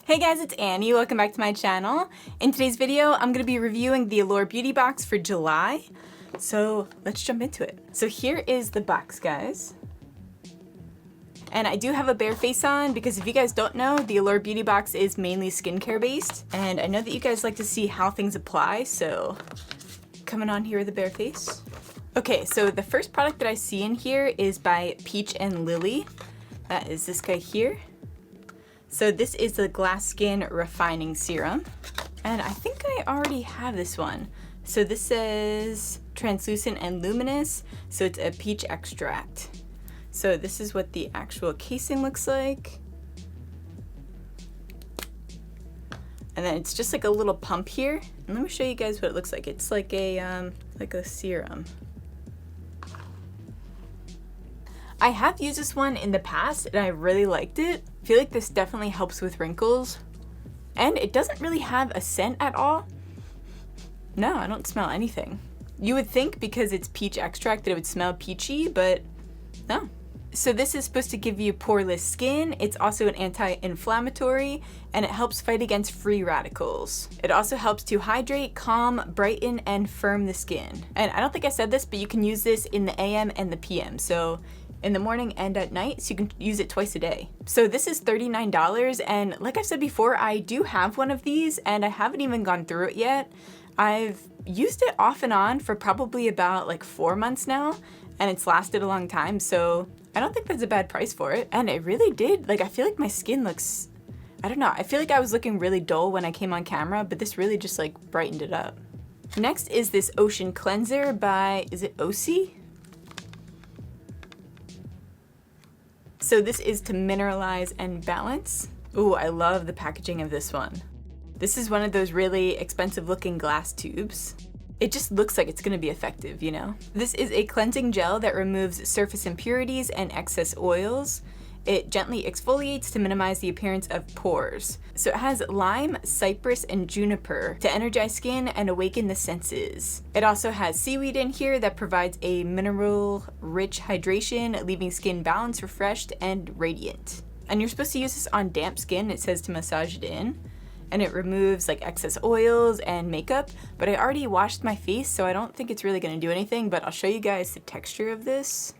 Hey guys, it's Annie. Welcome back to my channel. In today's video, I'm going to be reviewing the Allure Beauty Box for July. So let's jump into it. So here is the box, guys. And I do have a bare face on because if you guys don't know, the Allure Beauty Box is mainly skincare based. And I know that you guys like to see how things apply, so coming on here with a bare face. Okay, so the first product that I see in here is by Peach and Lily. That is this guy here. So this is the Glass Skin Refining Serum, and I think I already have this one. So this says translucent and luminous, so it's a peach extract. So this is what the actual casing looks like. And then it's just like a little pump here. And let me show you guys what it looks like. It's like a serum. I have used this one in the past and I really liked it. I feel like this definitely helps with wrinkles. And it doesn't really have a scent at all. No, I don't smell anything. You would think because it's peach extract that it would smell peachy, but no. So this is supposed to give you poreless skin. It's also an anti-inflammatory and it helps fight against free radicals. It also helps to hydrate, calm, brighten, and firm the skin. And I don't think I said this, but you can use this in the AM and the PM. So in the morning and at night, so you can use it twice a day. So this is $39, and like I've said before, I do have one of these and I haven't even gone through it yet. I've used it off and on for probably about like 4 months now, and it's lasted a long time, so I don't think that's a bad price for it. And it really did, like I feel like my skin looks, I don't know, I feel like I was looking really dull when I came on camera, but this really just like brightened it up. Next is this Ocean Cleanser by, is it ipsy? So this is to mineralize and balance. Ooh, I love the packaging of this one. This is one of those really expensive looking glass tubes. It just looks like it's gonna be effective, you know? This is a cleansing gel that removes surface impurities and excess oils. It gently exfoliates to minimize the appearance of pores. So it has lime, cypress, and juniper to energize skin and awaken the senses. It also has seaweed in here that provides a mineral-rich hydration, leaving skin balanced, refreshed, and radiant. And you're supposed to use this on damp skin. It says to massage it in. And it removes like excess oils and makeup, but I already washed my face, so I don't think it's really gonna do anything, but I'll show you guys the texture of this.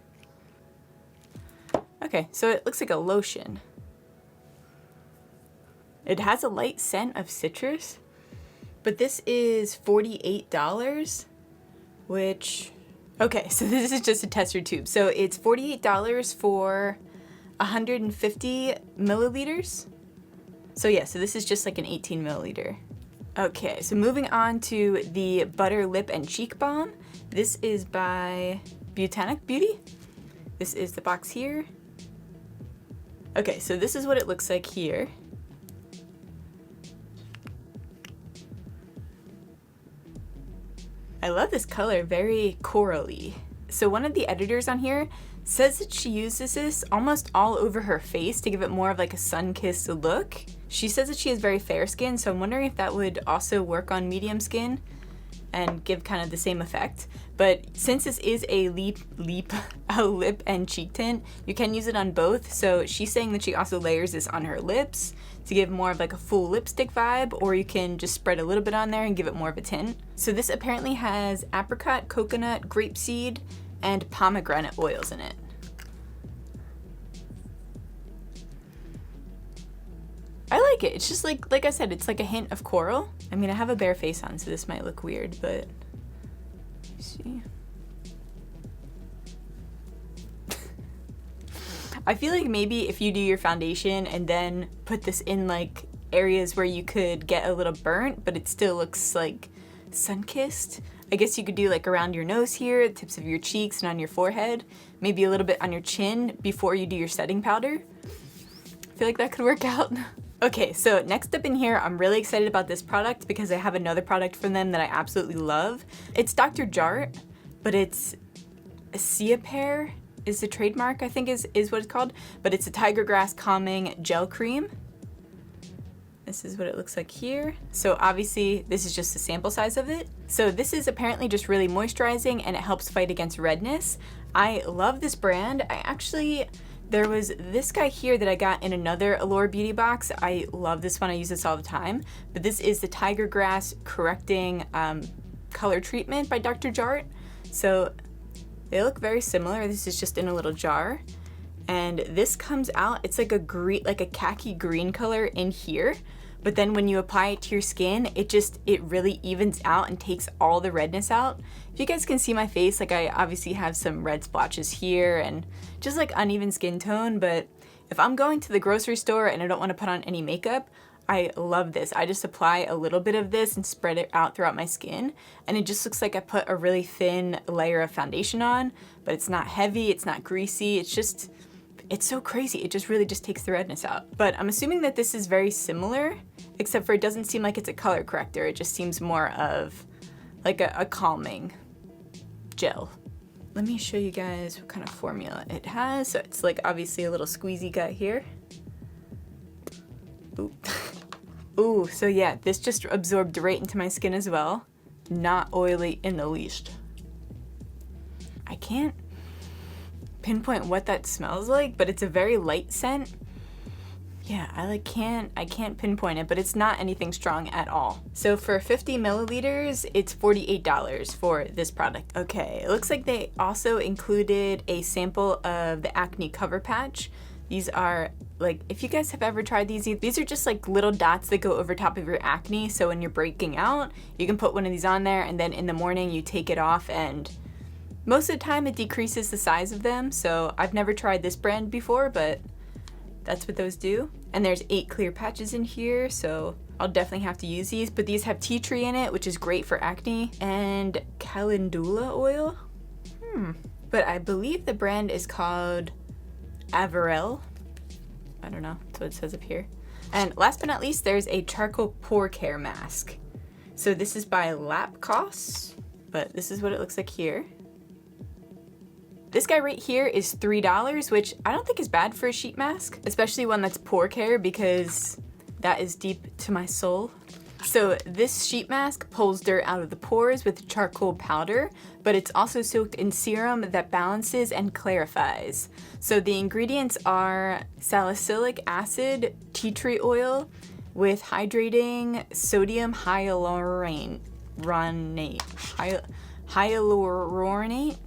Okay, so it looks like a lotion. It has a light scent of citrus, but this is $48, which, okay, so this is just a tester tube. So it's $48 for 150 milliliters. So yeah, so this is just like an 18 milliliter. Okay, so moving on to the Butter Lip and Cheek Balm. This is by Botanic Beauty. This is the box here. Okay, so this is what it looks like here. I love this color, very corally. So one of the editors on here says that she uses this almost all over her face to give it more of like a sun-kissed look. She says that she has very fair skin, so I'm wondering if that would also work on medium skin and give kind of the same effect. But since this is a lip and cheek tint, you can use it on both. So she's saying that she also layers this on her lips to give more of like a full lipstick vibe, or you can just spread a little bit on there and give it more of a tint. So this apparently has apricot, coconut, grapeseed, and pomegranate oils in it. I like it. It's just like I said, it's like a hint of coral. I mean, I have a bare face on, so this might look weird, but you see. I feel like maybe if you do your foundation and then put this in like areas where you could get a little burnt, but it still looks like sun-kissed. I guess you could do like around your nose here, the tips of your cheeks, and on your forehead. Maybe a little bit on your chin before you do your setting powder. I feel like that could work out. Okay, so next up in here, I'm really excited about this product because I have another product from them that I absolutely love. It's Dr. Jart, but it's a Sia Pear is the trademark, I think is what it's called, but it's a tiger grass calming gel cream. This is what it looks like here. So obviously this is just the sample size of it. So this is apparently just really moisturizing and it helps fight against redness. I love this brand. I actually There was this guy here that I got in another Allure Beauty box. I love this one, I use this all the time. But this is the Tiger Grass Correcting Color Treatment by Dr. Jart. So they look very similar. This is just in a little jar. And this comes out, it's like a green, like a khaki green color in here. But then when you apply it to your skin, it really evens out and takes all the redness out. If you guys can see my face, like I obviously have some red splotches here and just like uneven skin tone, but if I'm going to the grocery store and I don't want to put on any makeup, I love this. I just apply a little bit of this and spread it out throughout my skin, and it just looks like I put a really thin layer of foundation on, but it's not heavy, it's not greasy, it's so crazy. It just really just takes the redness out. But I'm assuming that this is very similar, except for it doesn't seem like it's a color corrector. It just seems more of like a calming gel. Let me show you guys what kind of formula it has. So it's like obviously a little squeezy guy here. Ooh. Ooh, so yeah, this just absorbed right into my skin as well. Not oily in the least. I can't pinpoint what that smells like, but it's a very light scent. Yeah, I can't pinpoint it, but it's not anything strong at all. So for 50 milliliters, it's $48 for this product. Okay, it looks like they also included a sample of the acne cover patch. These are like, if you guys have ever tried these are just like little dots that go over top of your acne. So when you're breaking out, you can put one of these on there, and then in the morning you take it off, and most of the time it decreases the size of them. So I've never tried this brand before, but that's what those do. And there's 8 clear patches in here, so I'll definitely have to use these. But these have tea tree in it, which is great for acne, and calendula oil. But I believe the brand is called Averell. I don't know, that's what it says up here. And last but not least, there's a charcoal pore care mask. So this is by Lapcos, but this is what it looks like here. This guy right here is $3, which I don't think is bad for a sheet mask, especially one that's pore care, because that is deep to my soul. So this sheet mask pulls dirt out of the pores with charcoal powder, but it's also soaked in serum that balances and clarifies. So the ingredients are salicylic acid, tea tree oil with hydrating sodium hyaluronate. Hyaluronate?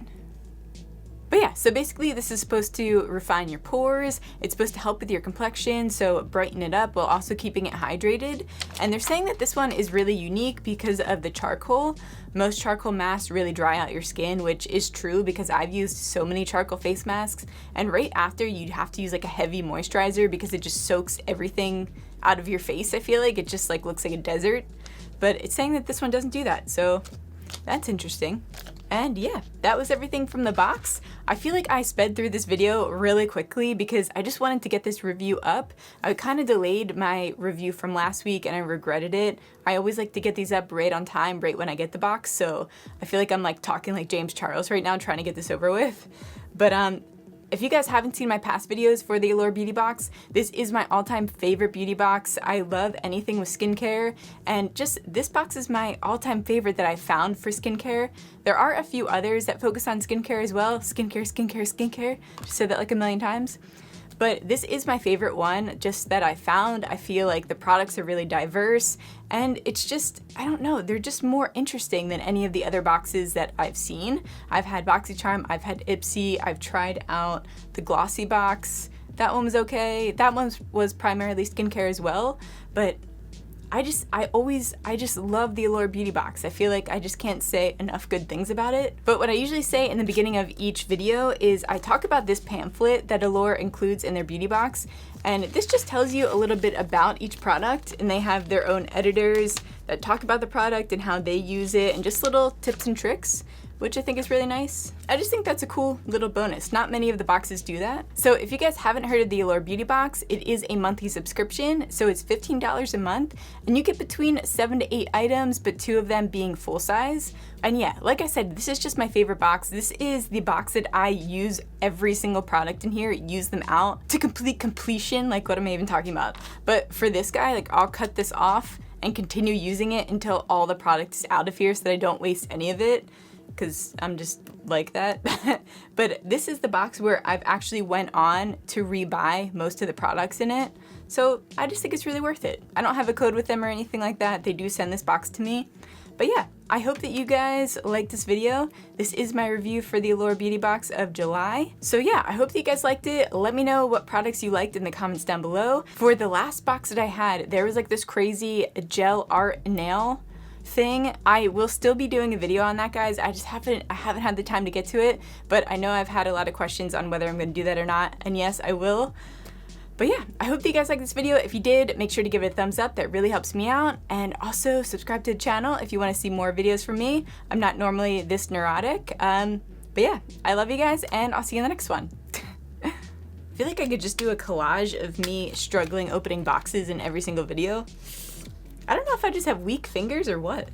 But yeah, so basically this is supposed to refine your pores, it's supposed to help with your complexion, so brighten it up while also keeping it hydrated. And they're saying that this one is really unique because of the charcoal. Most charcoal masks really dry out your skin, which is true because I've used so many charcoal face masks, and right after you'd have to use like a heavy moisturizer because it just soaks everything out of your face. I feel like it just like looks like a desert, but it's saying that this one doesn't do that, so that's interesting. And yeah, that was everything from the box. I feel like I sped through this video really quickly because I just wanted to get this review up. I kind of delayed my review from last week and I regretted it. I always like to get these up right on time, right when I get the box, so I feel like I'm like talking like James Charles right now trying to get this over with. But if you guys haven't seen my past videos for the Allure Beauty Box, this is my all-time favorite beauty box. I love anything with skincare, and just this box is my all-time favorite that I found for skincare. There are a few others that focus on skincare as well. Skincare, skincare, skincare. Just said that like a million times. But this is my favorite one just that I found. I feel like the products are really diverse, and it's just, I don't know, they're just more interesting than any of the other boxes that I've seen. I've had BoxyCharm, I've had Ipsy, I've tried out the glossy box. That one was okay. That one was primarily skincare as well, but I just love the Allure Beauty Box. I feel like I just can't say enough good things about it. But what I usually say in the beginning of each video is I talk about this pamphlet that Allure includes in their beauty box. And this just tells you a little bit about each product, and they have their own editors that talk about the product and how they use it and just little tips and tricks, which I think is really nice. I just think that's a cool little bonus. Not many of the boxes do that. So if you guys haven't heard of the Allure Beauty Box, it is a monthly subscription, so it's $15 a month, and you get between 7 to 8 items, but 2 of them being full size. And yeah, like I said, this is just my favorite box. This is the box that I use every single product in here, use them out to complete completion, like what am I even talking about? But for this guy, like I'll cut this off and continue using it until all the product is out of here so that I don't waste any of it. because I'm just like that. But this is the box where I've actually went on to rebuy most of the products in it. So I just think it's really worth it. I don't have a code with them or anything like that. They do send this box to me. But yeah, I hope that you guys liked this video. This is my review for the Allure Beauty Box of July. So yeah, I hope that you guys liked it. Let me know what products you liked in the comments down below. For the last box that I had, there was like this crazy gel art nail thing. I will still be doing a video on that, guys. I haven't had the time to get to it, but I know I've had a lot of questions on whether I'm gonna do that or not, and yes, I will. But yeah, I hope that you guys liked this video. If you did, make sure to give it a thumbs up. That really helps me out. And also subscribe to the channel if you want to see more videos from me. I'm not normally this neurotic. But yeah, I love you guys, and I'll see you in the next one. I feel like I could just do a collage of me struggling opening boxes in every single video. I don't know if I just have weak fingers or what.